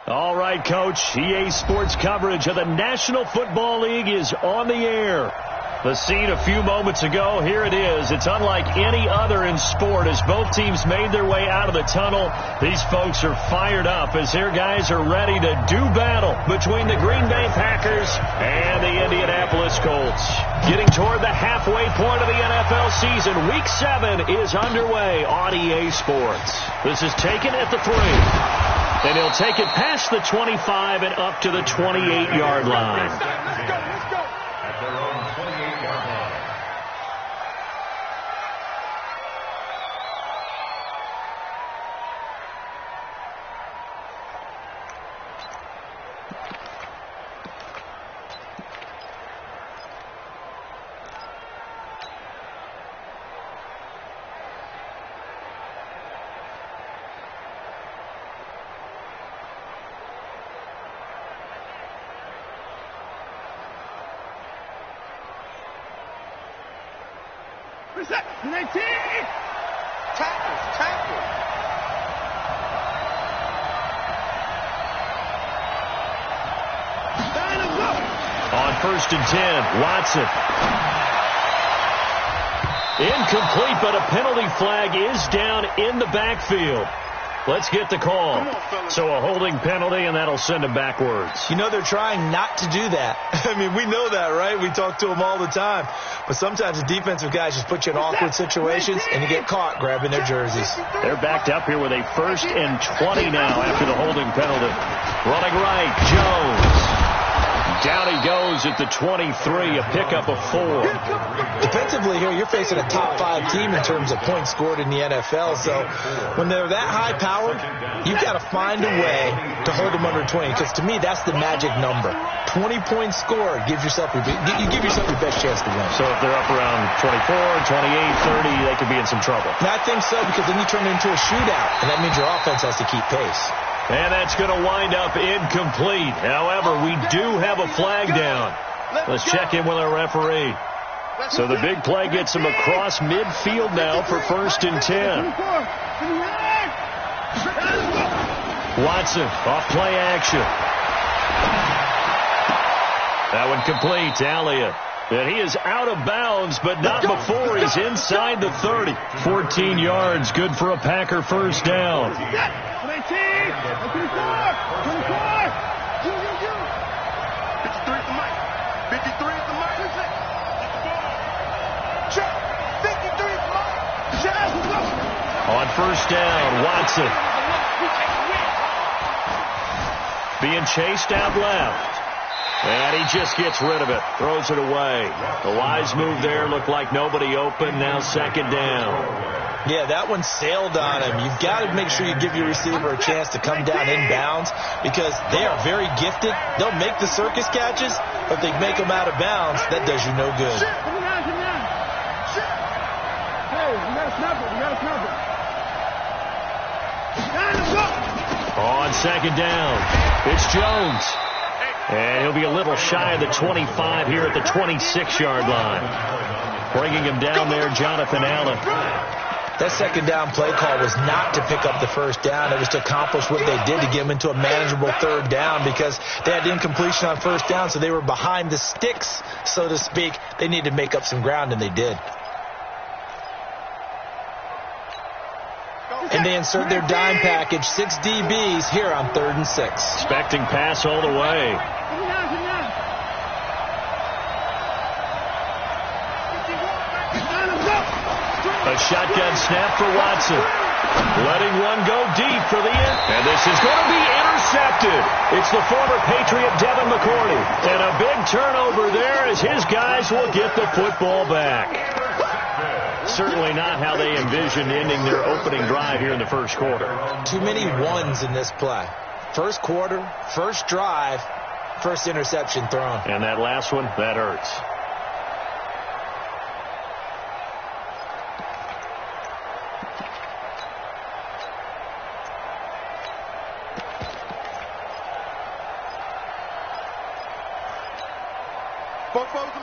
All right, Coach. EA Sports coverage of the National Football League is on the air. The scene a few moments ago, here it is. It's unlike any other in sport as both teams made their way out of the tunnel. These folks are fired up as their guys are ready to do battle between the Green Bay Packers and the Indianapolis Colts. Getting toward the halfway point of the NFL season, Week 7 is underway on EA Sports. This is taken at the 3. And he'll take it past the 25 and up to the 28-yard line. Let's go. At their own 28-yard line. Tackle. On 1st and 10, Watson. Incomplete, but a penalty flag is down in the backfield. Let's get the call. So a holding penalty, and that'll send him backwards. You know they're trying not to do that. I mean, we know that, right? We talk to them all the time. But sometimes the defensive guys just put you in awkward situations, and you get caught grabbing their jerseys. They're backed up here with a 1st and 20 now after the holding penalty. Running right, Jones. Down he goes at the 23, a pickup of 4. Defensively here, you're facing a top 5 team in terms of points scored in the NFL. So when they're that high-powered, you've got to find a way to hold them under 20. Because to me, that's the magic number. 20 points scored gives yourself you give yourself your best chance to win. So if they're up around 24, 28, 30, they could be in some trouble. And I think so, because then you turn it into a shootout, and that means your offense has to keep pace. And that's going to wind up incomplete. However, we do have a flag down. Let's check in with our referee. So the big play gets him across midfield now for 1st and 10. Watson, off play action. That one complete. Elliott. And he is out of bounds, but not before he's inside the 30. 14 yards, good for a Packer first down. 53 at the mic. On 1st down, Watson. Being chased out left. And he just gets rid of it. Throws it away. The wise move there. Looked like nobody open. Now 2nd down. Yeah, that one sailed on him. You've got to make sure you give your receiver a chance to come down inbounds because they are very gifted. They'll make the circus catches, but if they make them out of bounds, that does you no good. On 2nd down, it's Jones. And he'll be a little shy of the 25 here at the 26-yard line. Bringing him down there, Jonathan Allen. That 2nd down play call was not to pick up the 1st down. It was to accomplish what they did to get them into a manageable 3rd down because they had incompletion on 1st down, so they were behind the sticks, so to speak. They needed to make up some ground, and they did. And they insert their dime package, 6 DBs here on 3rd and 6. Expecting pass all the way. A shotgun snap for Watson. Letting one go deep for the end. And this is going to be intercepted. It's the former Patriot Devin McCourty. And a big turnover there as his guys will get the football back. Certainly not how they envisioned ending their opening drive here in the 1st quarter. Too many ones in this play. 1st quarter, 1st drive, 1st interception thrown. And that last one, that hurts.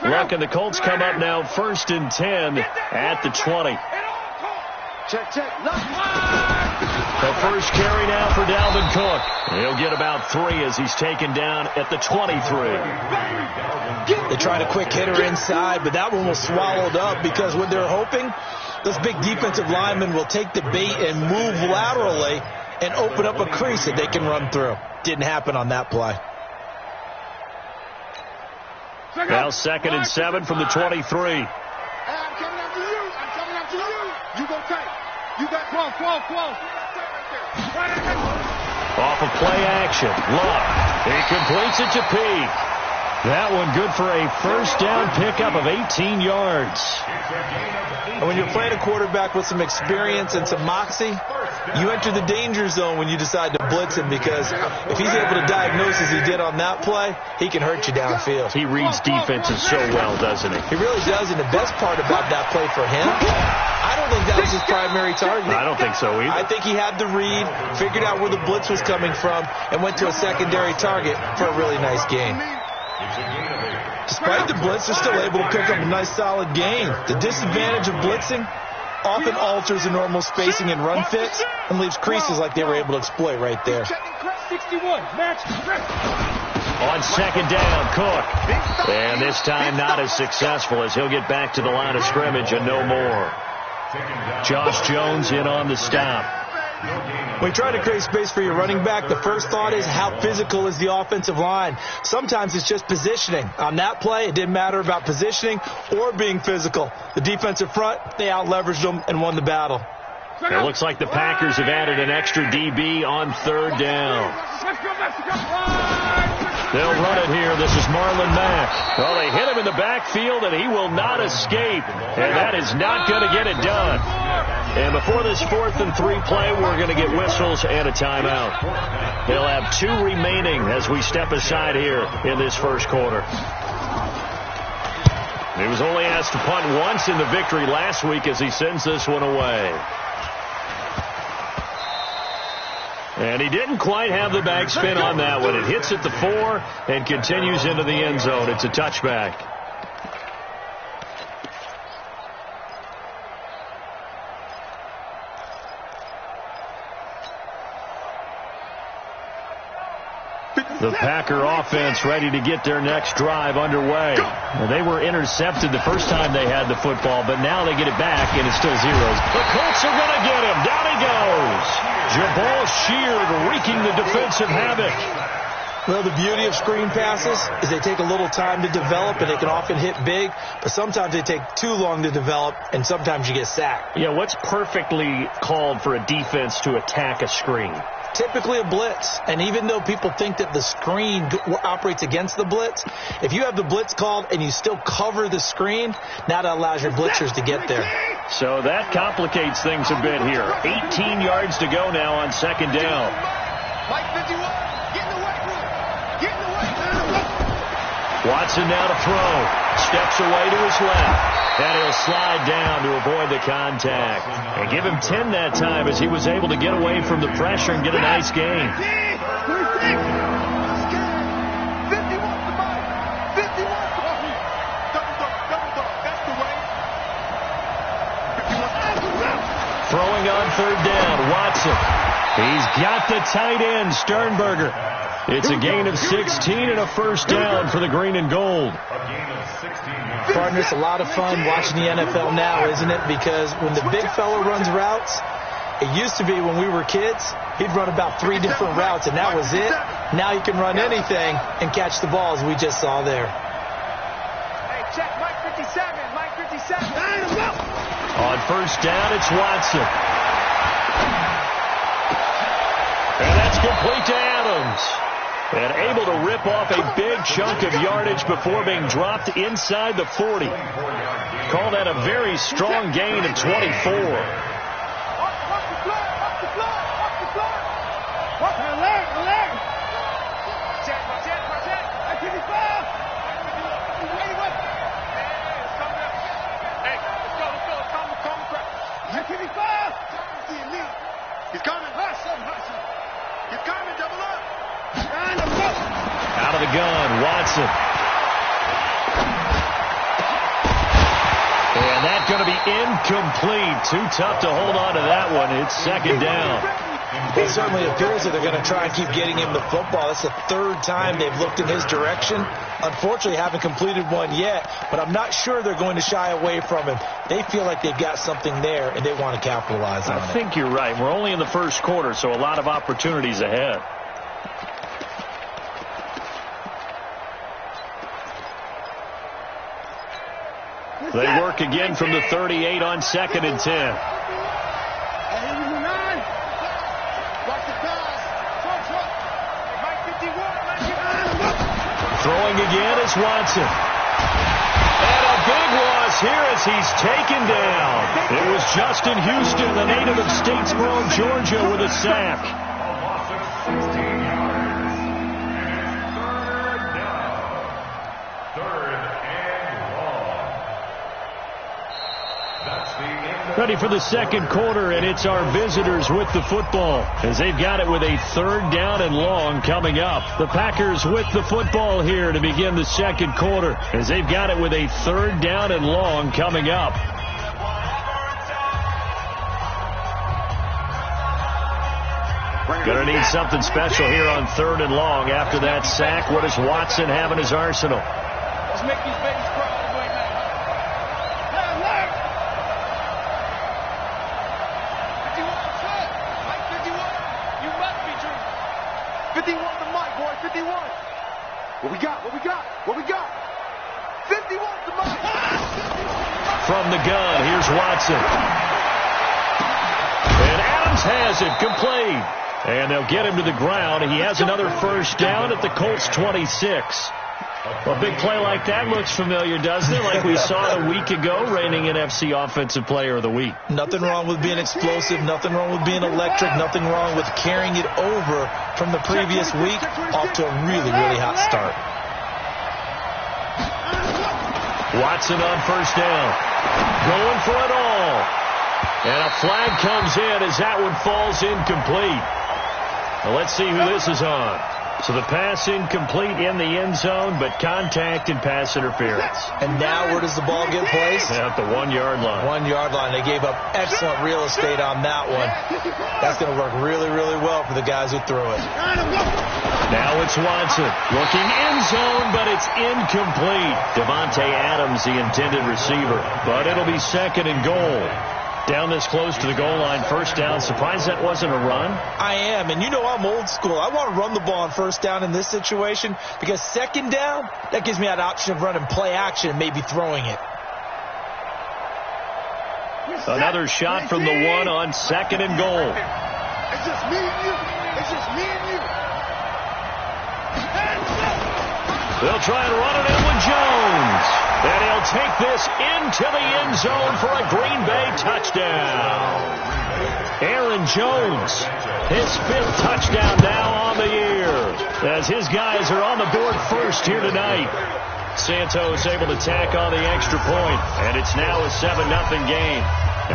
Look, and the Colts come up now 1st and 10 at the 20. Check. The first carry now for Dalvin Cook. He'll get about 3 as he's taken down at the 23. They tried a quick hitter inside, but that one was swallowed up because what they're hoping, those big defensive linemen will take the bait and move laterally and open up a crease that they can run through. Didn't happen on that play. Now 2nd and 7 from the 23. I'm coming after you. I'm coming after you. You go tight. You got close. Off of play action. Luck. He completes it to Peak. That one good for a first down pickup of 18 yards. And when you're playing a quarterback with some experience and some moxie, you enter the danger zone when you decide to blitz him, because if he's able to diagnose as he did on that play, he can hurt you downfield. He reads defenses so well, doesn't he? He really does, and the best part about that play for him, I don't think that was his primary target. I don't think so either. I think he had the read, figured out where the blitz was coming from, and went to a secondary target for a really nice gain. Despite the blitz, they're still able to pick up a nice solid gain. The disadvantage of blitzing often alters the normal spacing and run fits and leaves creases like they were able to exploit right there. 61, match. On 2nd down, Cook. And this time not as successful as he'll get back to the line of scrimmage and no more. Josh Jones in on the stop. When you try to create space for your running back, the first thought is how physical is the offensive line. Sometimes it's just positioning. On that play, it didn't matter about positioning or being physical. The defensive front, they out-leveraged them and won the battle. It looks like the Packers have added an extra DB on 3rd down. They'll run it here. This is Marlon Mack. Well, they hit him in the backfield, and he will not escape. And that is not going to get it done. And before this 4th and 3 play, we're going to get whistles and a timeout. They'll have 2 remaining as we step aside here in this first quarter. He was only asked to punt once in the victory last week as he sends this one away. And he didn't quite have the backspin on that one. It hits at the 4 and continues into the end zone. It's a touchback. The Packer offense ready to get their next drive underway. Well, they were intercepted the first time they had the football, but now they get it back, and it's still zeros. The Colts are going to get him. Down he goes. Jabal Sheard wreaking the defensive havoc. Well, the beauty of screen passes is they take a little time to develop, and they can often hit big, but sometimes they take too long to develop, and sometimes you get sacked. Yeah, what's perfectly called for a defense to attack a screen? Typically a blitz, and even though people think that the screen operates against the blitz, if you have the blitz called and you still cover the screen, now that allows your blitzers to get there. So that complicates things a bit here. 18 yards to go now on 2nd down. Watson now to throw. Steps away to his left. And he'll slide down to avoid the contact. And give him 10 that time as he was able to get away from the pressure and get a nice gain. Throwing on 3rd down, Watson. He's got the tight end, Sternberger. It's a gain of 16 and a first down for the green and gold. Partner, it's a lot of fun watching the NFL now, isn't it? Because when the big fella runs routes, it used to be when we were kids, he'd run about 3 different routes, and that was it. Now he can run anything and catch the ball, as we just saw there. Hey, check Mike 57, Mike 57. On 1st down, it's Watson. And that's complete to Adams. And able to rip off a big chunk of yardage before being dropped inside the 40. Call that a very strong gain of 24. He's coming. He's coming, double up. Out of the gun, Watson. And that's going to be incomplete. Too tough to hold on to that one. It's 2nd down. It certainly appears that they're going to try and keep getting him the football. That's the third time they've looked in his direction. Unfortunately, haven't completed one yet, but I'm not sure they're going to shy away from him. They feel like they've got something there, and they want to capitalize on it. I think you're right. We're only in the first quarter, so a lot of opportunities ahead. They work again from the 38 on 2nd and 10. Throwing again is Watson. And a big loss here as he's taken down. It was Justin Houston, the native of Statesboro, Georgia, with a sack. Ready for the second quarter, and it's our visitors with the football as they've got it with a 3rd down and long coming up. The Packers with the football here to begin the second quarter as they've got it with a 3rd down and long coming up. Going to need something special here on 3rd and long after that sack. What does Watson have in his arsenal? Let's make these babies cry all the way now. 51 to Mike, boy, 51. What we got? What we got? What we got? 51 to Mike. From the gun, here's Watson. And Adams has it complete. And they'll get him to the ground. He has another 1st down at the Colts 26. A big play like that looks familiar, doesn't it? Like we saw a week ago, reigning NFC Offensive Player of the Week. Nothing wrong with being explosive. Nothing wrong with being electric. Nothing wrong with carrying it over from the previous week off to a really, really hot start. Watson on 1st down. Going for it all. And a flag comes in as that one falls incomplete. Well, let's see who this is on. So the pass incomplete in the end zone, but contact and pass interference. And now where does the ball get placed? At the 1-yard line. 1-yard line. They gave up excellent real estate on that one. That's going to work really, really well for the guys who threw it. Now it's Watson. Looking end zone, but it's incomplete. Devontae Adams, the intended receiver. But it'll be 2nd and goal. Down this close to the goal line, 1st down. Surprised that wasn't a run? I am, and you know I'm old school. I want to run the ball on 1st down in this situation because 2nd down, that gives me that option of running play action and maybe throwing it. Another shot from the 1 on 2nd and goal. It's just me and you. It's just me and you. They'll try and run it in with Jones. And he'll take this into the end zone for a Green Bay touchdown. Aaron Jones, his 5th touchdown now on the year, as his guys are on the board first here tonight. Santos able to tack on the extra point, and it's now a 7-0 game.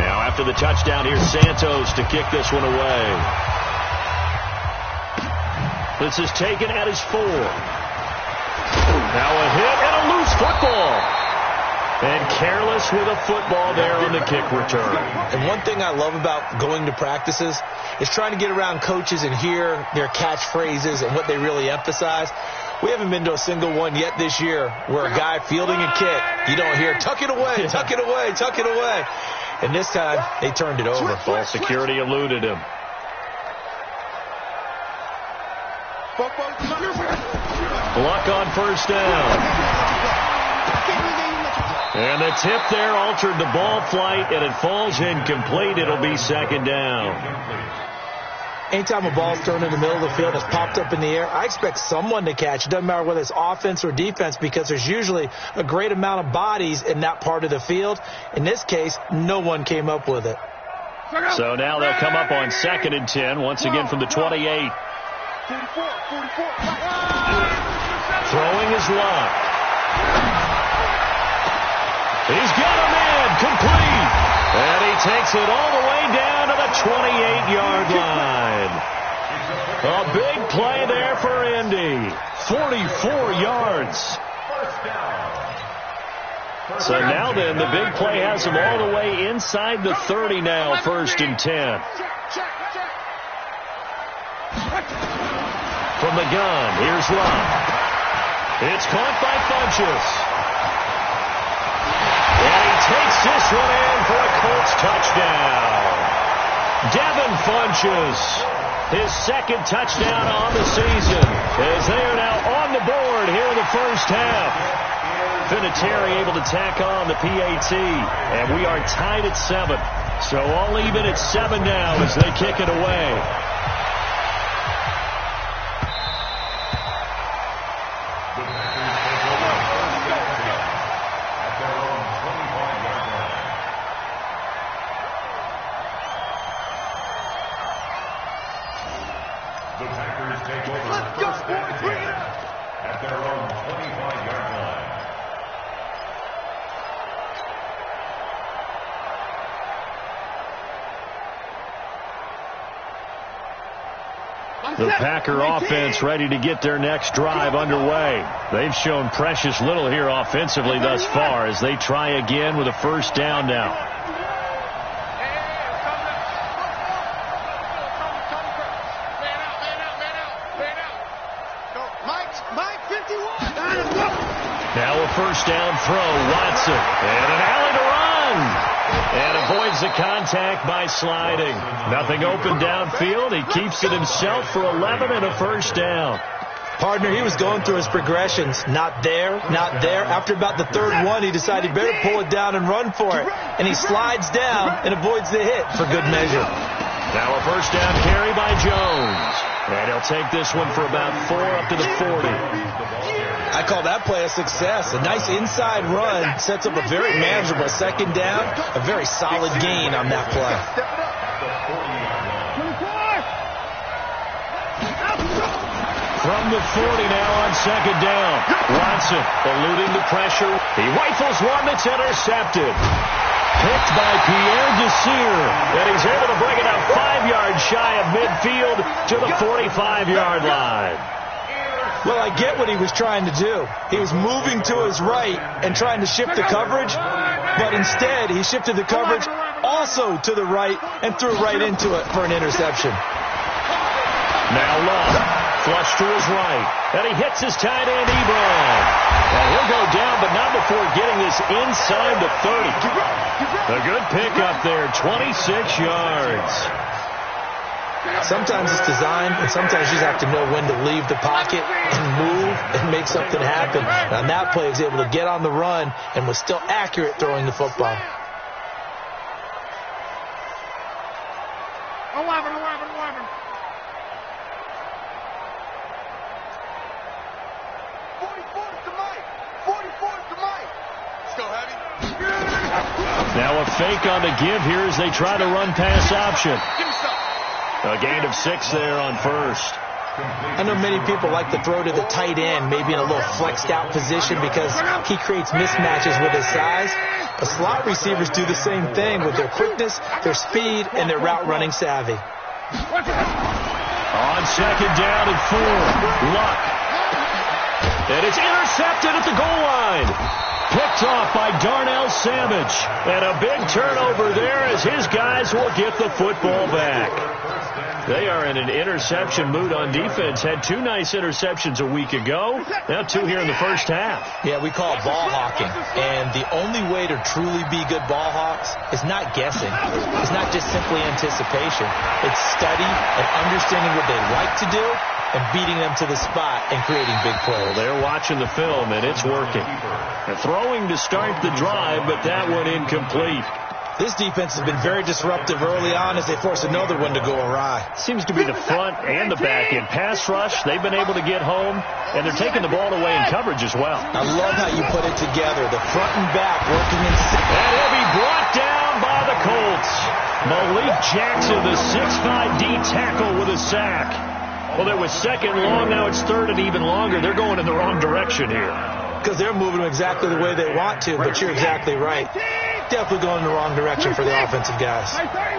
Now after the touchdown, here's Santos to kick this one away. This is taken at his 4. Now a hit and a loose football. And careless with a football there on the kick return. And one thing I love about going to practices is trying to get around coaches and hear their catchphrases and what they really emphasize. We haven't been to a single one yet this year where a guy fielding a kick, you don't hear, tuck it away, tuck it away, tuck it away. And this time, they turned it over. Ball security eluded him. Luck on 1st down. And the tip there altered the ball flight, and it falls incomplete. It'll be 2nd down. Anytime a ball's thrown in the middle of the field, it's popped up in the air, I expect someone to catch. It doesn't matter whether it's offense or defense because there's usually a great amount of bodies in that part of the field. In this case, no one came up with it. So now they'll come up on 2nd and 10, once again from the 28. Throwing is Locke. He's got a man complete. And he takes it all the way down to the 28-yard line. A big play there for Indy. 44 yards. So now then, the big play has him all the way inside the 30 now, 1st and 10. from the gun. Here's Love. It's caught by Funchess. And he takes this one in for a Colts touchdown. Devin Funchess, his second touchdown on the season, as they are now on the board here in the first half. Vinatieri able to tack on the PAT, and we are tied at 7. So all even at 7 now as they kick it away. The Packers take over first and 10 at their own 25-yard line. The Packer offense ready to get their next drive underway. They've shown precious little here offensively thus far as they try again with a first down now. Now a first down throw, Watson, and an alley to run. And avoids the contact by sliding. Nothing open downfield. He keeps it himself for 11 and a first down. Partner, he was going through his progressions. Not there, not there. After about the third one, he decided he better pull it down and run for it. And he slides down and avoids the hit for good measure. Now a first down carry by Jones. And he'll take this one for about 4 up to the 40. I call that play a success. A nice inside run sets up a very manageable second down. A very solid gain on that play. From the 40 now on second down. Watson eluding the pressure. He rifles one that's intercepted. Picked by Pierre Desir. And he's able to bring it out 5 yards shy of midfield to the 45-yard line. Well, I get what he was trying to do. He was moving to his right and trying to shift the coverage, but instead he shifted the coverage also to the right and threw right into it for an interception. Now Love, flush to his right, and he hits his tight end, Ebron. And he'll go down, but not before getting this inside the 30. A good pickup there, 26 yards. Sometimes it's designed, and sometimes you just have to know when to leave the pocket and move and make something happen. And on that play, he was able to get on the run and was still accurate throwing the football. 11. 44's to Mike. 44's to Mike. Let's go, Heavy. Now a fake on the give here as they try to run pass option. A gain of 6 there on first. I know many people like to throw to the tight end, maybe in a little flexed out position because he creates mismatches with his size. But slot receivers do the same thing with their quickness, their speed, and their route running savvy. On second down and 4, Luck. And it's intercepted at the goal line. Picked off by Darnell Savage. And a big turnover there as his guys will get the football back. They are in an interception mood on defense. Had 2 nice interceptions a week ago. Now 2 here in the first half. Yeah, we call it ball hawking. And the only way to truly be good ball hawks is not guessing. It's not just simply anticipation. It's study and understanding what they like to do and beating them to the spot and creating big plays. Well, they're watching the film, and it's working. They're throwing to start the drive, but that one incomplete. This defense has been very disruptive early on as they force another one to go awry. Seems to be the front and the back end. Pass rush, they've been able to get home, and they're taking the ball away in coverage as well. I love how you put it together. The front and back working in sync. And he'll be brought down by the Colts. Malik Jackson, the 6'5" D tackle with a sack. Well, there was second long, now it's third and even longer. They're going in the wrong direction here. Because they're moving exactly the way they want to, but you're exactly right. Definitely going in the wrong direction for the offensive guys.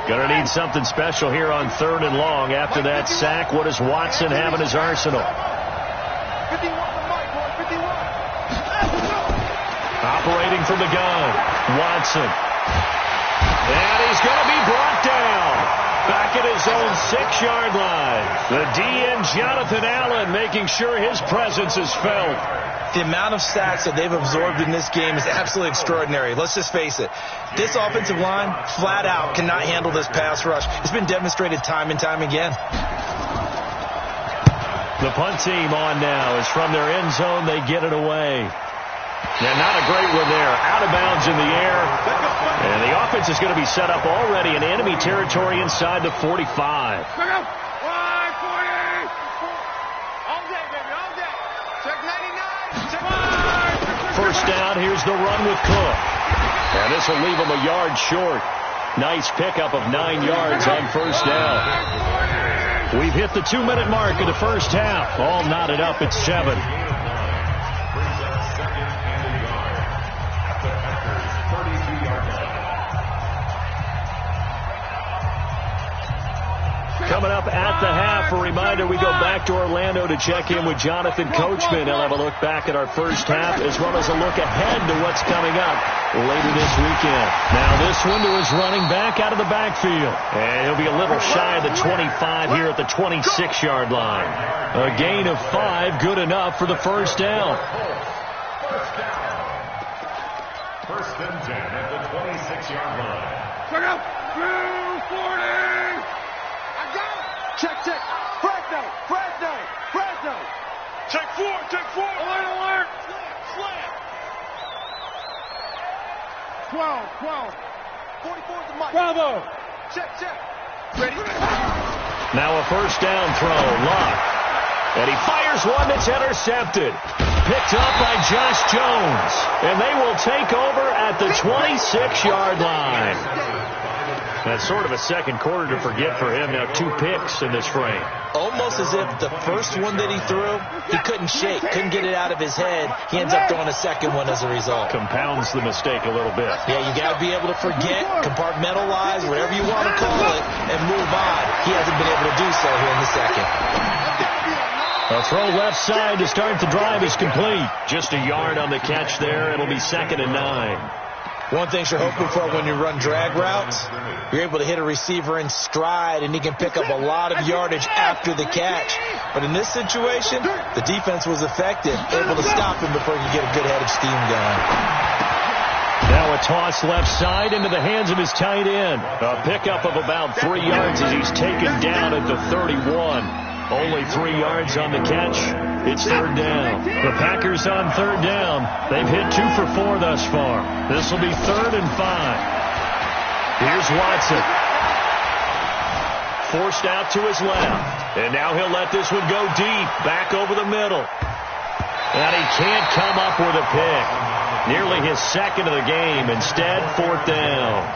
Gonna need something special here on third and long. After that sack, what does Watson have in his arsenal? 51 to Mike, boy, 51. Operating from the gun, Watson. And he's gonna be brought down. back at his own 6-yard line. The DN, Jonathan Allen, making sure his presence is felt. The amount of sacks that they've absorbed in this game is absolutely extraordinary. Let's just face it. This offensive line, flat out, cannot handle this pass rush. It's been demonstrated time and time again. The punt team on now is from their end zone. They get it away. Now, not a great one there. Out of bounds in the air. And the offense is going to be set up already in enemy territory inside the 45. First down, here's the run with Cook. And this will leave him a yard short. Nice pickup of 9 yards on first down. We've hit the 2-minute mark of the first half. All knotted up at 7. Coming up at the half, a reminder, we go back to Orlando to check in with Jonathan Coachman. He'll have a look back at our first half as well as a look ahead to what's coming up later this weekend. Now this one to his running back out of the backfield. And he'll be a little shy of the 25 here at the 26-yard line. A gain of 5, good enough for the first down. First and 10 at the 26-yard line. Check out. 240. Check. Fresno. Check 4. Alert. Slant. 12. 44 to Mike. Bravo. Check. Ready. Now a first down throw. Locke. And he fires one that's intercepted. Picked up by Josh Jones. And they will take over at the 26-yard line. That's sort of a second quarter to forget for him. Now 2 picks in this frame. Almost as if the first one that he threw, he couldn't shake, couldn't get it out of his head. He ends up throwing a second one as a result. Compounds the mistake a little bit. Yeah, you got to be able to forget, compartmentalize, whatever you want to call it, and move on. He hasn't been able to do so here in the second. A throw left side to start the drive is complete. Just a yard on the catch there. It'll be 2nd and 9. One thing you're hoping for when you run drag routes, you're able to hit a receiver in stride, and he can pick up a lot of yardage after the catch. But in this situation, the defense was effective, able to stop him before he could get a good head of steam going. Now a toss left side into the hands of his tight end. A pickup of about 3 yards as he's taken down at the 31. Only 3 yards on the catch. It's 3rd down. The Packers on 3rd down. They've hit 2 for 4 thus far. This will be 3rd and 5. Here's Watson. Forced out to his left. And now he'll let this one go deep. Back over the middle. And he can't come up with a pick. Nearly his 2nd of the game. Instead, 4th down.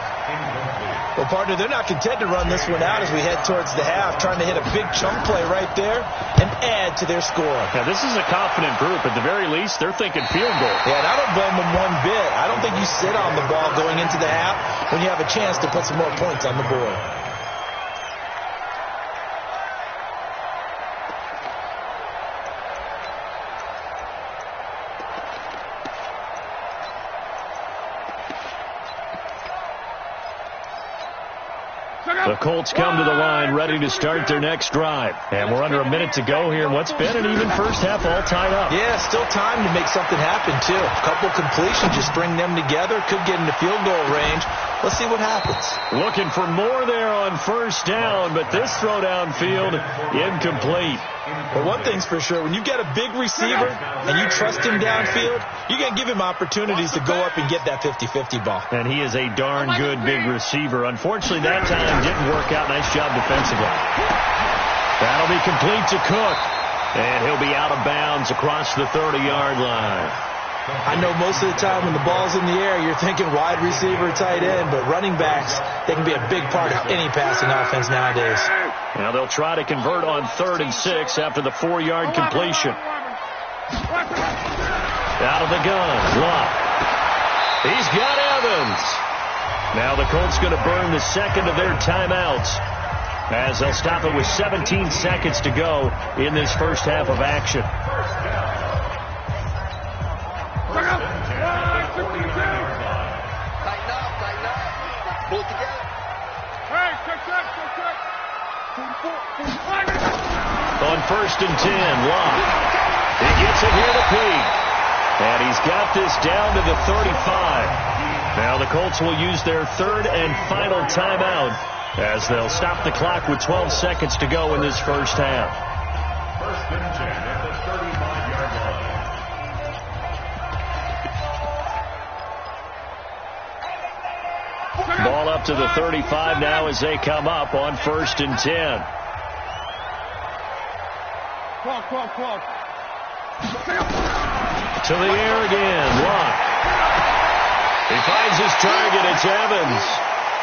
Well, partner, they're not content to run this one out as we head towards the half, trying to hit a big chunk play right there and add to their score. Now, this is a confident group. At the very least, they're thinking field goal. Yeah, and I don't blame them one bit. I don't think you sit on the ball going into the half when you have a chance to put some more points on the board. The Colts come to the line ready to start their next drive. And we're under a minute to go here in what's been an even first half all tied up. Yeah, still time to make something happen, too. A couple completions, just string them together. Could get into field goal range. Let's see what happens. Looking for more there on first down, but this throw downfield incomplete. But one thing's for sure, when you've got a big receiver and you trust him downfield, you're going to give him opportunities to go up and get that 50-50 ball. And he is a darn good big receiver. Unfortunately, that time didn't work out. Nice job defensively. That'll be complete to Cook. And he'll be out of bounds across the 30-yard line. I know most of the time when the ball's in the air, you're thinking wide receiver, tight end, but running backs, they can be a big part of any passing offense nowadays. Now they'll try to convert on 3rd and 6 after the 4-yard completion. Out of the gun, Locke. He's got Evans. Now the Colts going to burn the 2nd of their timeouts as they'll stop it with 17 seconds to go in this first half of action. Tighten up. Pull it together. Hey, check. On 1st and 10, Locke. He gets it here to Pete. And he's got this down to the 35. Now the Colts will use their third and final timeout as they'll stop the clock with 12 seconds to go in this first half. 1st and 10 at the 35-yard line. Ball up to the 35 now as they come up on 1st and 10. To the air again, Locke. He finds his target, it's Evans.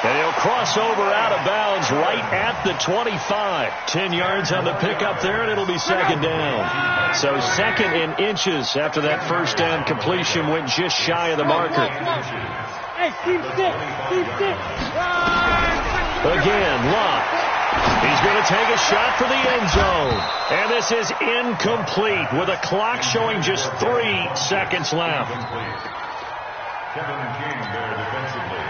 And he'll cross over out of bounds right at the 25. 10 yards on the pickup there, and it'll be second down. So second in inches after that first down completion went just shy of the marker. Hey, keep stick. Again, Locke. He's going to take a shot for the end zone. And this is incomplete with a clock showing just 3 seconds left. Kevin King there defensively.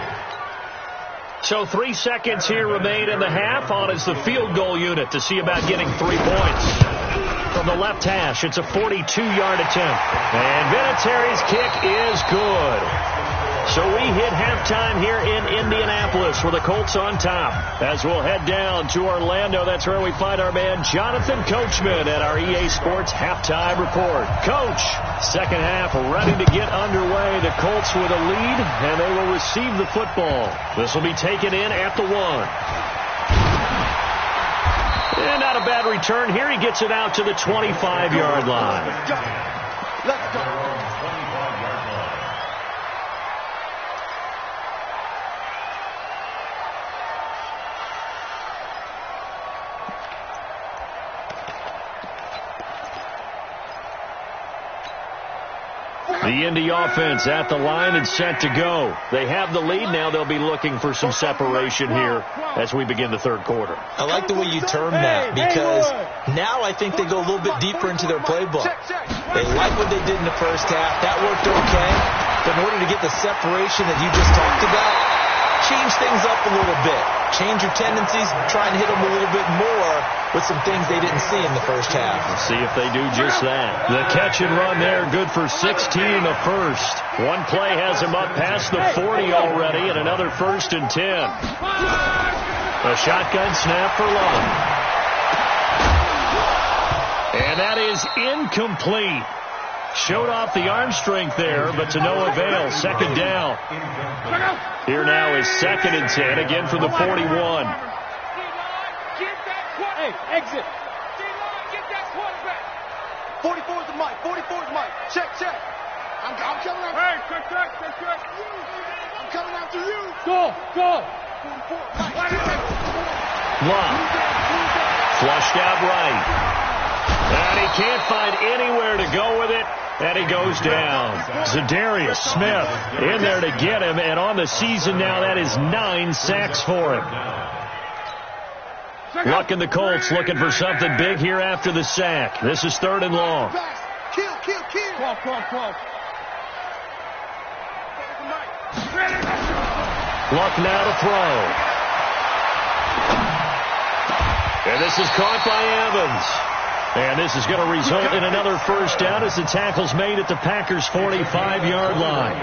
So 3 seconds here remain in the half. On is the field goal unit to see about getting 3 points. From the left hash, it's a 42-yard attempt. And Vinatieri's kick is good. So we hit halftime here in Indianapolis with the Colts on top. As we'll head down to Orlando, that's where we find our man Jonathan Coachman at our EA Sports Halftime Report. Coach, second half ready to get underway. The Colts with a lead, and they will receive the football. This will be taken in at the 1. And not a bad return here. He gets it out to the 25-yard line. Let's go. The Indy offense at the line and set to go. They have the lead. Now they'll be looking for some separation here as we begin the third quarter. I like the way you term that because now I think they go a little bit deeper into their playbook. They like what they did in the first half. That worked okay. But in order to get the separation that you just talked about, change things up a little bit. Change your tendencies, try and hit them a little bit more with some things they didn't see in the first half. Let's see if they do just that. The catch and run there, good for 16 in the first. One play has him up past the 40 already, and another 1st and 10. A shotgun snap for Love. And that is incomplete. Showed off the arm strength there, but to no avail. Second down. Here now is 2nd and 10, again for the 41. Hey, exit. 44 is the mic. 44 is the mic. Check. I'm coming after you. Hey, check. I'm coming after you. Go. 44. Love. Flushed out right. And he can't find anywhere to go with it. And he goes down. Za'Darius Smith in there to get him. And on the season now, that is 9 sacks for him. Luck and the Colts looking for something big here after the sack. This is 3rd and long. Kill. Clock. Luck now to throw. And this is caught by Evans. And this is going to result in another first down as the tackle's made at the Packers' 45-yard line.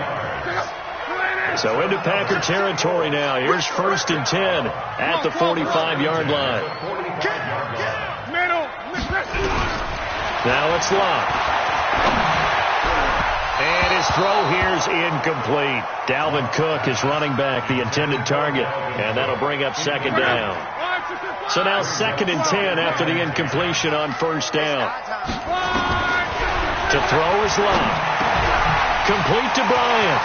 So into Packer territory now. Here's 1st and 10 at the 45-yard line. Now it's Locke. And his throw here's incomplete. Dalvin Cook is running back, the intended target. And that'll bring up 2nd down. So now 2nd and 10 after the incompletion on 1st down. To throw is Locke. Complete to Bryant.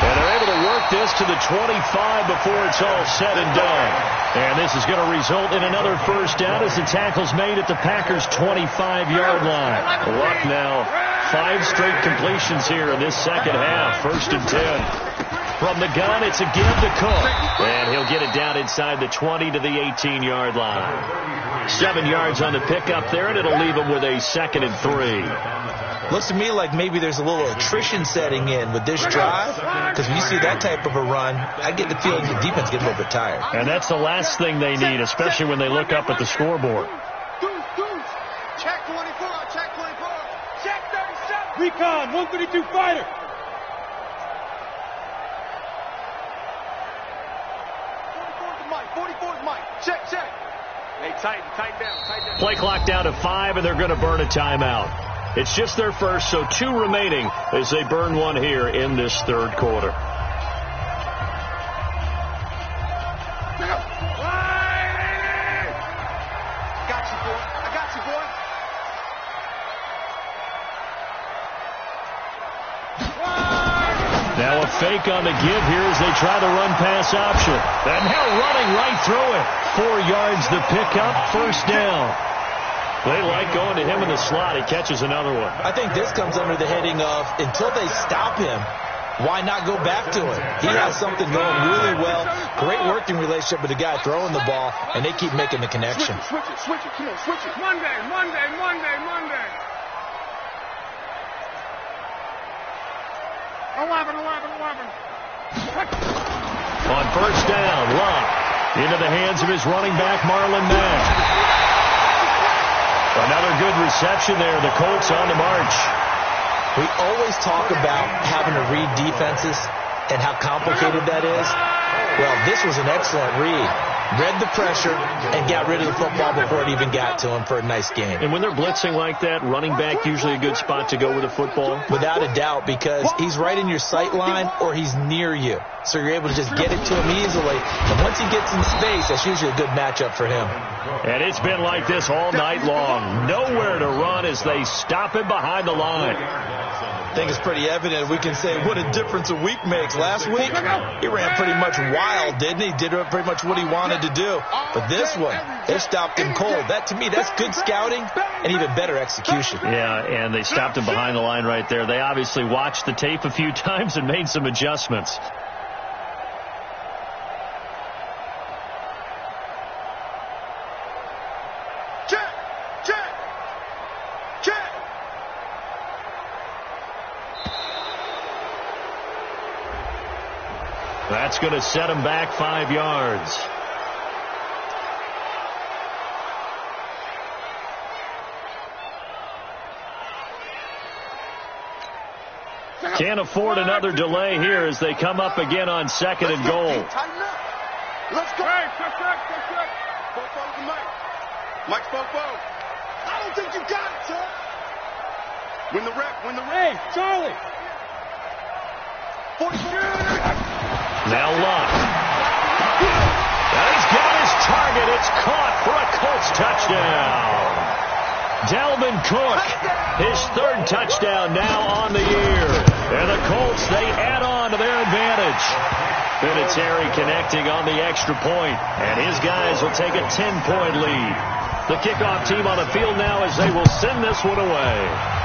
And they're able to work this to the 25 before it's all said and done. And this is going to result in another first down as the tackle's made at the Packers' 25-yard line. Luck now, 5 straight completions here in this second half. 1st and 10. From the gun, it's a give to Cook. And he'll get it down inside the 20 to the 18-yard line. 7 yards on the pickup there, and it'll leave him with a 2nd and 3. Looks to me like maybe there's a little attrition setting in with this drive, because when you see that type of a run, I get the feeling the defense gets a little bit tired. And that's the last thing they need, especially when they look up at the scoreboard. Check 24, check 24, check 37. Recon, 132 fighter. 44's Mike. Check. Hey, tighten down. Play clock down to 5, and they're going to burn a timeout. It's just their first, so 2 remaining as they burn one here in this third quarter. I got you, boy. Now a fake on the give here as they try the run-pass option. And now running right through it. 4 yards the pickup, first down. They like going to him in the slot. He catches another one. I think this comes under the heading of, until they stop him, why not go back to him? He has something going really well. Great working relationship with the guy throwing the ball, and they keep making the connection. Switch it. Come on, switch it. Monday. 11. On first down, Love into the hands of his running back, Marlon Mack. Another good reception there. The Colts on the march. We always talk about having to read defenses and how complicated that is. Well, this was an excellent read. Read the pressure and got rid of the football before it even got to him for a nice game. And when they're blitzing like that, running back usually a good spot to go with the football? Without a doubt, because he's right in your sight line or he's near you. So you're able to just get it to him easily. And once he gets in space, that's usually a good matchup for him. And it's been like this all night long. Nowhere to run as they stop him behind the line. I think it's pretty evident. We can say what a difference a week makes. Last week, he ran pretty much wild, didn't he? Did pretty much what he wanted to do. But this one, they stopped him cold. That, to me, that's good scouting and even better execution. Yeah, and they stopped him behind the line right there. They obviously watched the tape a few times and made some adjustments. That's going to set him back 5 yards. Can't afford another delay here as they come up again on 2nd and goal. Let's go. Hey, check. Fofo to Mike. Fofo. I don't think you got it, sir. Win the rep. Hey, Charlie. 44. Now Love. He's got his target. It's caught for a Colts touchdown. Dalvin Cook, his 3rd touchdown now on the year. And the Colts, they add on to their advantage. Vinatieri connecting on the extra point. And his guys will take a 10-point lead. The kickoff team on the field now as they will send this one away.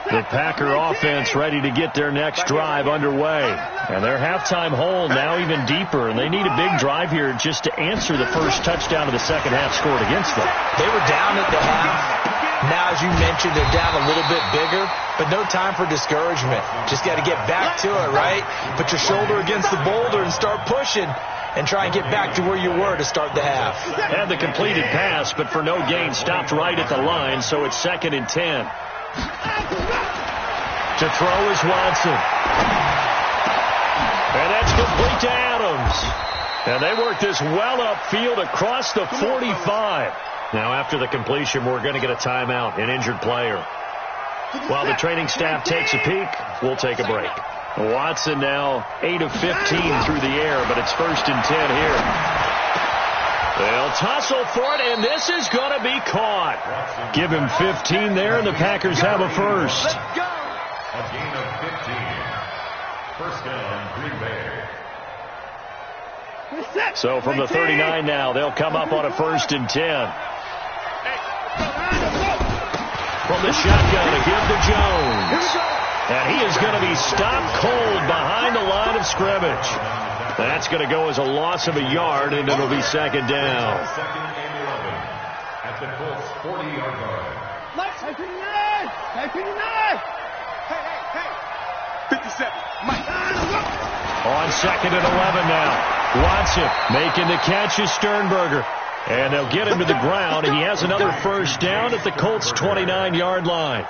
The Packer offense ready to get their next drive underway. And their halftime hole now even deeper, and they need a big drive here just to answer the first touchdown of the second half scored against them. They were down at the half. Now, as you mentioned, they're down a little bit bigger, but no time for discouragement. Just got to get back to it, right? Put your shoulder against the boulder and start pushing and try and get back to where you were to start the half. Had the completed pass, but for no gain, stopped right at the line, so it's 2nd and 10. To throw is Watson. And that's complete to Adams. And they work this well upfield across the 45. Now after the completion, we're going to get a timeout, an injured player. While the training staff takes a peek, we'll take a break. Watson now 8 of 15 through the air, but it's 1st and 10 here. They'll tussle for it, and this is going to be caught. Give him 15 there, and the Packers have a first. A gain of 15. First down, Green Bay. So from the 39 now, they'll come up on a 1st and 10. From the shotgun to give to Jones. And he is going to be stopped cold behind the line of scrimmage. That's going to go as a loss of a yard, and it'll be 2nd down. 2nd and 11 at the Colts 40-yard line. 57. Mike. On 2nd and 11 now. Watson making the catch is Sternberger. And they'll get him to the ground. He has another first down at the Colts' 29-yard line.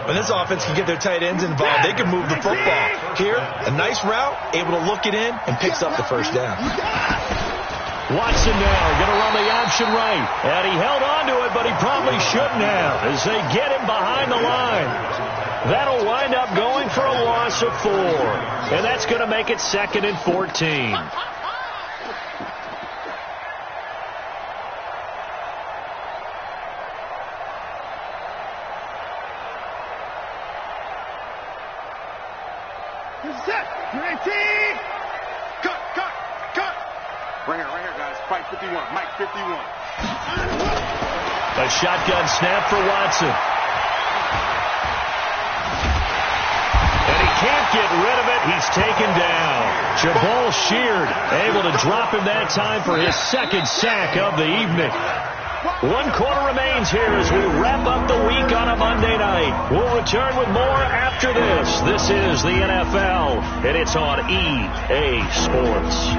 When this offense can get their tight ends involved, they can move the football. Here, a nice route, able to look it in, and picks up the first down. Watson now going to run the option right. And he held on to it, but he probably shouldn't have as they get him behind the line. That'll wind up going for a loss of 4. And that's going to make it 2nd and 14. Right here, guys. Fight 51. Mike 51. A shotgun snap for Watson. And he can't get rid of it. He's taken down. Jabal Sheard able to drop him that time for his 2nd sack of the evening. 1 quarter remains here as we wrap up the week on a Monday night. We'll return with more after this. This is the NFL, and it's on EA Sports.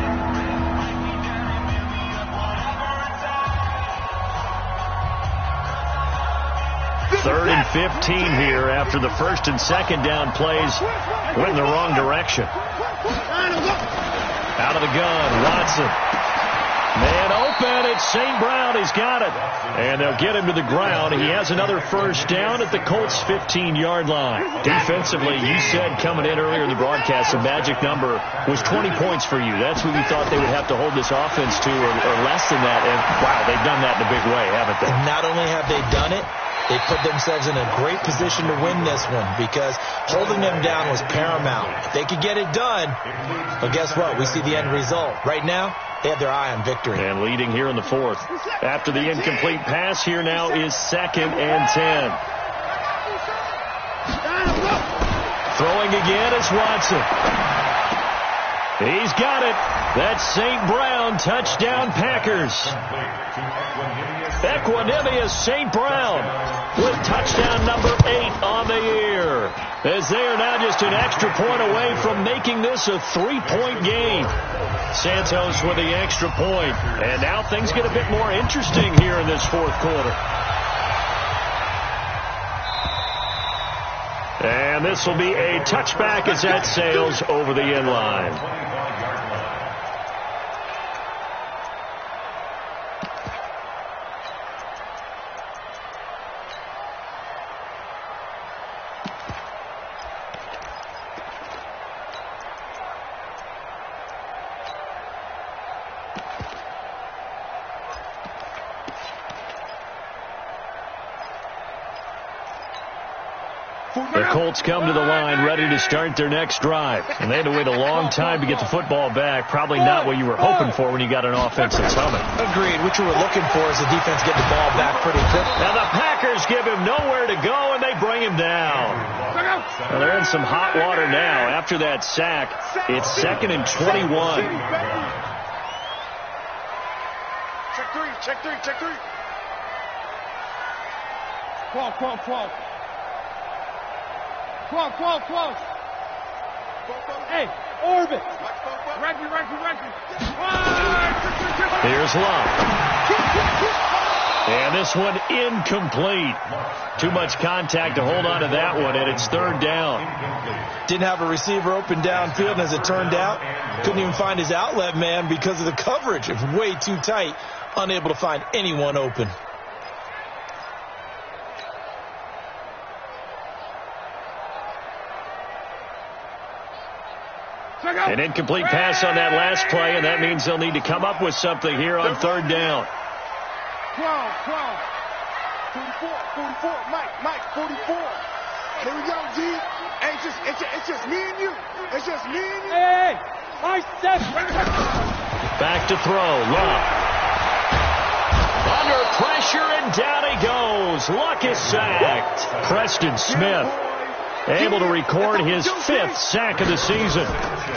3rd and 15 here after the 1st and 2nd down plays went in the wrong direction. Out of the gun, Watson. Man open, it's St. Brown. He's got it. And they'll get him to the ground. He has another first down at the Colts' 15-yard line. Defensively, you said coming in earlier in the broadcast, the magic number was 20 points for you. That's what we thought they would have to hold this offense to, or less than that. And, wow, they've done that in a big way, haven't they? Not only have they done it, they put themselves in a great position to win this one because holding them down was paramount. If they could get it done, well, guess what? We see the end result. Right now, they have their eye on victory. And leading here in the 4th. After the incomplete pass, here now is 2nd and 10. Throwing again is Watson. He's got it. That's St. Brown. Touchdown, Packers. Equanimeous St. Brown with touchdown number 8 on the year. As they are now just an extra point away from making this a 3-point game. Santos with the extra point. And now things get a bit more interesting here in this 4th quarter. And this will be a touchback as that sails over the end line. The Colts come to the line ready to start their next drive. And they had to wait a long time to get the football back. Probably not what you were hoping for when you got an offense that's humming. Agreed. What you were looking for is the defense getting the ball back pretty quick. Now the Packers give him nowhere to go, and they bring him down. Well, they're in some hot water now. After that sack, it's 2nd and 21. Check three, check three, check three. 12. 12. Hey, orbit. Reggie. Here's Love. And this one incomplete. Too much contact to hold on to that one, and it's 3rd down. Didn't have a receiver open downfield, and as it turned out, couldn't even find his outlet man because of the coverage. It was way too tight, unable to find anyone open. An incomplete pass on that last play, and that means they'll need to come up with something here on third down. 12. 44, Mike, 44. Here we go, G. Hey, it's just me and you. It's just me and you. Hey, I said. Back to throw, Luck. Under pressure, and down he goes. Luck is sacked. Preston Smith able to record his 5th sack of the season.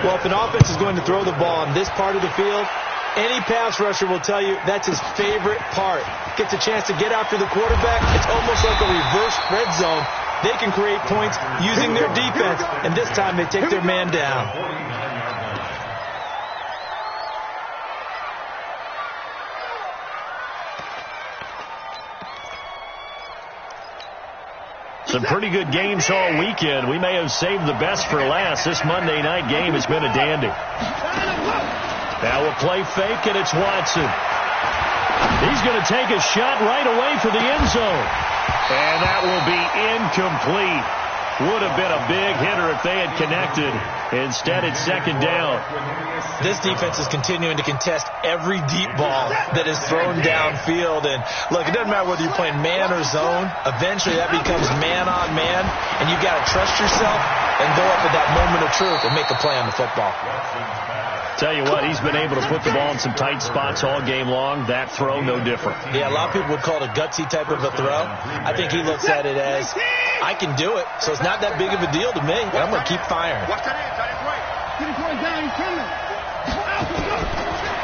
Well, if an offense is going to throw the ball on this part of the field, any pass rusher will tell you that's his favorite part. Gets a chance to get after the quarterback. It's almost like a reverse red zone. They can create points using their defense, and this time they take their man down. Some pretty good games all weekend. We may have saved the best for last. This Monday night game has been a dandy. Now a play fake, and it's Watson. He's going to take a shot right away for the end zone. And that will be incomplete. Would have been a big hitter if they had connected. Instead, it's second down. This defense is continuing to contest every deep ball that is thrown downfield. And look, it doesn't matter whether you're playing man or zone. Eventually, that becomes man on man. And you've got to trust yourself and go up at that moment of truth and make a play on the football. Tell you what, he's been able to put the ball in some tight spots all game long. That throw, no different. Yeah, a lot of people would call it a gutsy type of a throw. I think he looks at it as, I can do it, so it's not that big of a deal to me. I'm going to keep firing. Watch that end,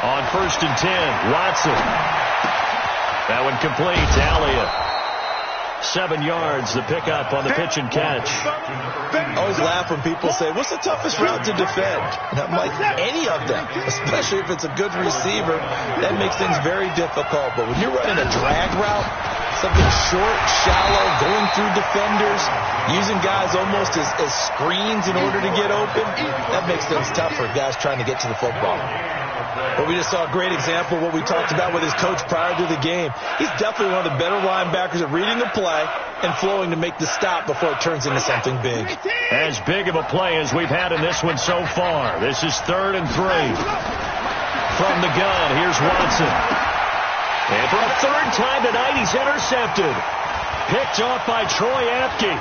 On 1st and 10, Watson. That one complete. Elliott. 7 yards, the pickup on the pitch and catch. I always laugh when people say, what's the toughest route to defend? And I'm like, any of them, especially if it's a good receiver. That makes things very difficult. But when you're running a drag route, something short, shallow, going through defenders, using guys almost as screens in order to get open, that makes things tough for guys trying to get to the football. But we just saw a great example of what we talked about with his coach prior to the game. He's definitely one of the better linebackers at reading the play and flowing to make the stop before it turns into something big. As big of a play as we've had in this one so far. This is 3rd and 3. From the gun, here's Watson. And for a 3rd time tonight, he's intercepted. Picked off by Troy Apke.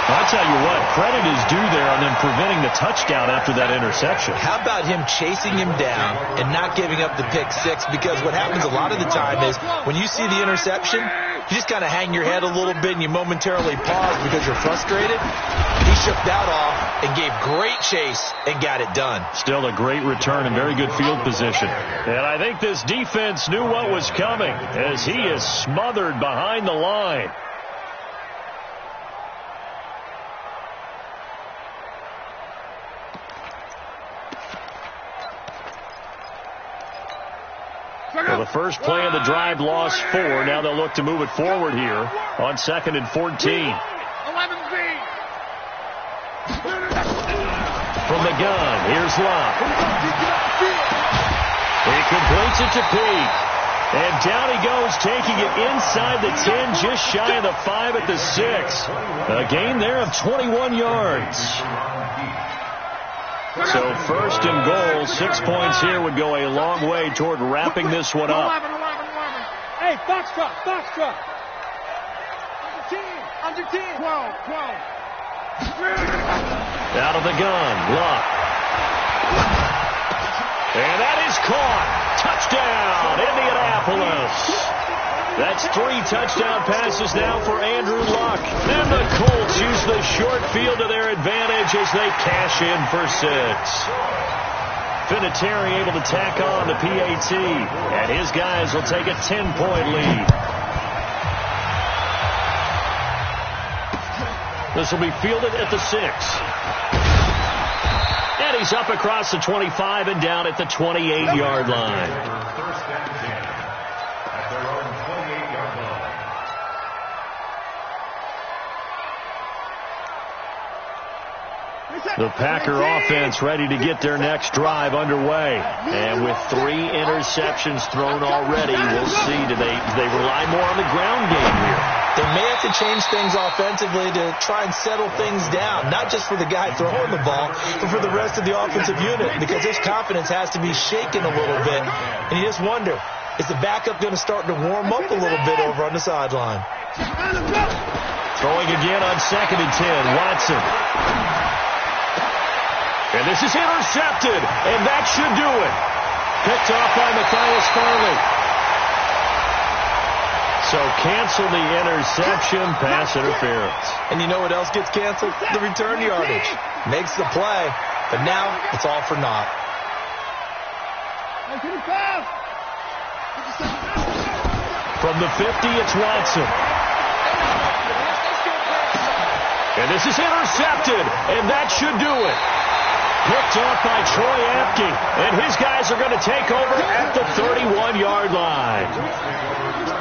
I'll tell you what, credit is due there on them preventing the touchdown after that interception. How about him chasing him down and not giving up the pick six? Because what happens a lot of the time is when you see the interception, you just kind of hang your head a little bit and you momentarily pause because you're frustrated. He shook that off and gave great chase and got it done. Still a great return and very good field position. And I think this defense knew what was coming as he is smothered behind the line. Well, the first play of the drive lost 4. Now they'll look to move it forward here on 2nd and 14. 11Z. From the gun, here's Locke. He completes it to Peake. And down he goes, taking it inside the 10, just shy of the 5 at the 6. A gain there of 21 yards. So 1st and goal, 6 points here would go a long way toward wrapping this one up. 11. Hey, Foxtrot. Under 10. 12. Out of the gun, Luck. And that is caught. Touchdown, Indianapolis. That's 3 touchdown passes now for Andrew Luck. And the Colts use the short field to their advantage as they cash in for 6. Vinatieri able to tack on the PAT. And his guys will take a 10-point lead. This will be fielded at the 6. And he's up across the 25 and down at the 28-yard line. The Packer offense ready to get their next drive underway. And with 3 interceptions thrown already, we'll see. Do they rely more on the ground game here? They may have to change things offensively to try and settle things down, not just for the guy throwing the ball, but for the rest of the offensive unit, because his confidence has to be shaken a little bit. And you just wonder, is the backup going to start to warm up a little bit over on the sideline? Throwing again on 2nd and 10, Watson. And this is intercepted, and that should do it. Picked off by Matthias Farley. So cancel the interception, pass interference. And you know what else gets canceled? The return yardage. Makes the play, but now it's all for naught. From the 50, it's Watson. And this is intercepted, and that should do it. Picked off by Troy Apke, and his guys are going to take over at the 31-yard line.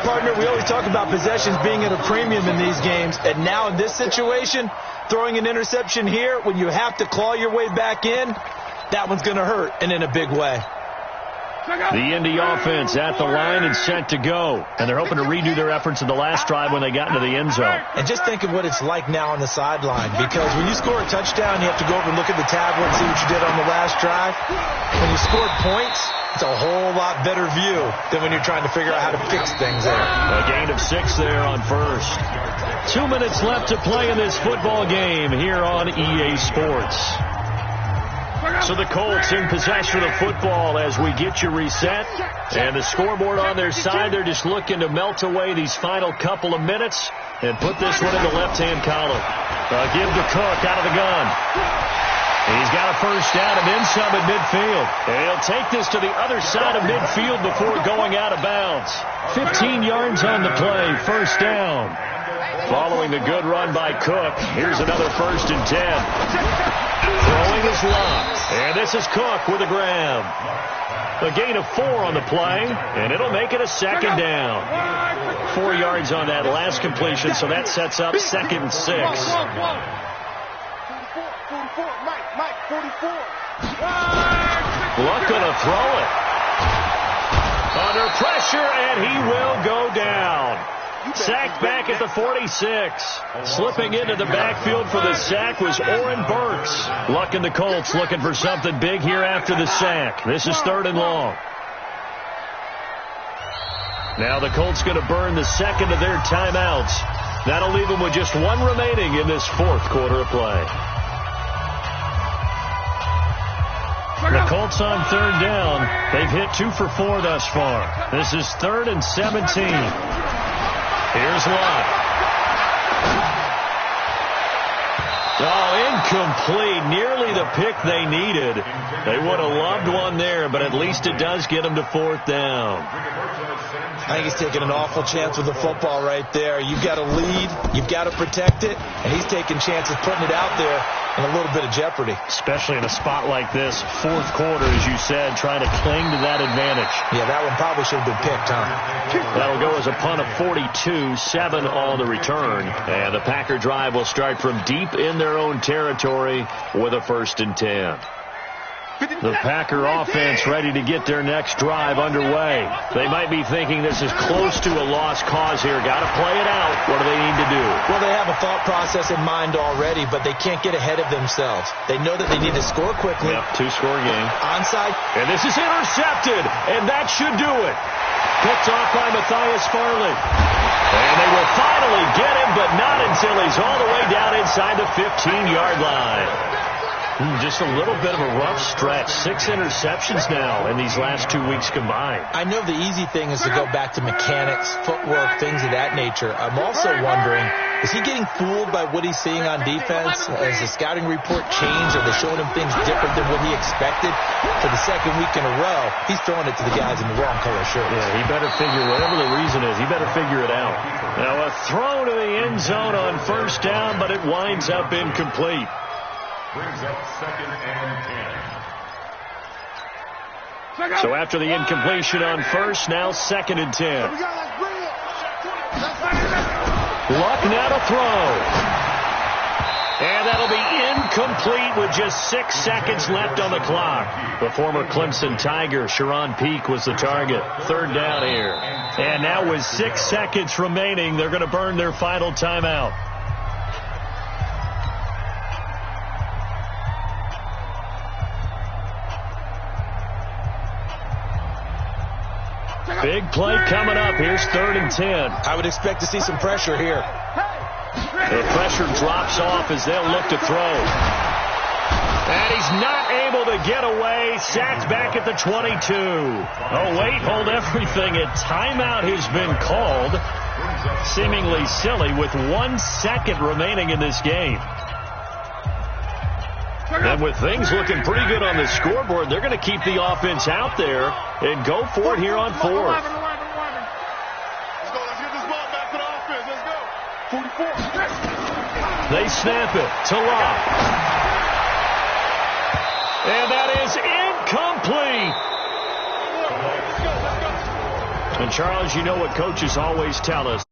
Partner, we always talk about possessions being at a premium in these games, and now in this situation, throwing an interception here when you have to claw your way back in, that one's going to hurt, and in a big way. The Indy offense at the line and set to go. And they're hoping to redo their efforts in the last drive when they got into the end zone. And just think of what it's like now on the sideline, because when you score a touchdown, you have to go over and look at the tablet and see what you did on the last drive. When you scored points, it's a whole lot better view than when you're trying to figure out how to fix things there. A gain of 6 there on first. 2 minutes left to play in this football game here on EA Sports. So the Colts in possession of the football as we get you reset. And the scoreboard on their side, they're just looking to melt away these final couple of minutes and put this one in the left-hand column. Give to Cook out of the gun. He's got a first down and then some at midfield. And he'll take this to the other side of midfield before going out of bounds. 15 yards on the play, first down. Following the good run by Cook, here's another 1st and 10. Throwing is locked. And this is Cook with a grab. A gain of 4 on the play, and it'll make it a 2nd down. 4 yards on that last completion, so that sets up 2nd and 6. 44, Mike, 44. Luck gonna throw it. Under pressure, and he will go down. Sacked back at the 46. Slipping into the backfield for the sack was Oren Burks. Luck and the Colts looking for something big here after the sack. This is 3rd and long. Now the Colts going to burn the second of their timeouts. That'll leave them with just 1 remaining in this 4th quarter of play. The Colts on 3rd down. They've hit 2 for 4 thus far. This is 3rd and 17. Here's Lott. Oh, incomplete. Nearly the pick they needed. They would have loved one there, but at least it does get them to 4th down. I think he's taking an awful chance with the football right there. You've got to lead. You've got to protect it. And he's taking chances putting it out there in a little bit of jeopardy. Especially in a spot like this, 4th quarter, as you said, trying to cling to that advantage. Yeah, that one probably should have been picked, huh? That'll go as a punt of 42, 7 on the return. And the Packer drive will start from deep in their own territory with a 1st and 10. The Packer offense ready to get their next drive underway. They might be thinking this is close to a lost cause here. Got to play it out. What do they need to do? Well, they have a thought process in mind already, but they can't get ahead of themselves. They know that they need to score quickly. Yep, 2-score game. Onside. And this is intercepted, and that should do it. Picked off by Matthias Farley. And they will finally get him, but not until he's all the way down inside the 15-yard line. Just a little bit of a rough stretch. 6 interceptions now in these last 2 weeks combined. I know the easy thing is to go back to mechanics, footwork, things of that nature. I'm also wondering, is he getting fooled by what he's seeing on defense? Has the scouting report changed? Are they showing him things different than what he expected? For the 2nd week in a row, he's throwing it to the guys in the wrong color shirts. Yeah, he better figure, whatever the reason is, he better figure it out. Now a throw to the end zone on 1st down, but it winds up incomplete. Brings up 2nd and 10. So after the incompletion on 1st, now 2nd and 10. Luck now to throw. And that'll be incomplete with just 6 seconds left on the clock. The former Clemson Tiger, Sharon Peak, was the target. 3rd down here. And now with 6 seconds remaining, they're going to burn their final timeout. Big play coming up. Here's 3rd and 10. I would expect to see some pressure here. The pressure drops off as they'll look to throw. And he's not able to get away. Sacked back at the 22. Oh, wait, hold everything. A timeout has been called. Seemingly silly with 1 second remaining in this game. And with things looking pretty good on the scoreboard, they're going to keep the offense out there and go for it here on 4th. Let's go. Let's get this ball back to the offense. Let's go. 44. They snap it to Locke. And that is incomplete. And Charles, you know what coaches always tell us.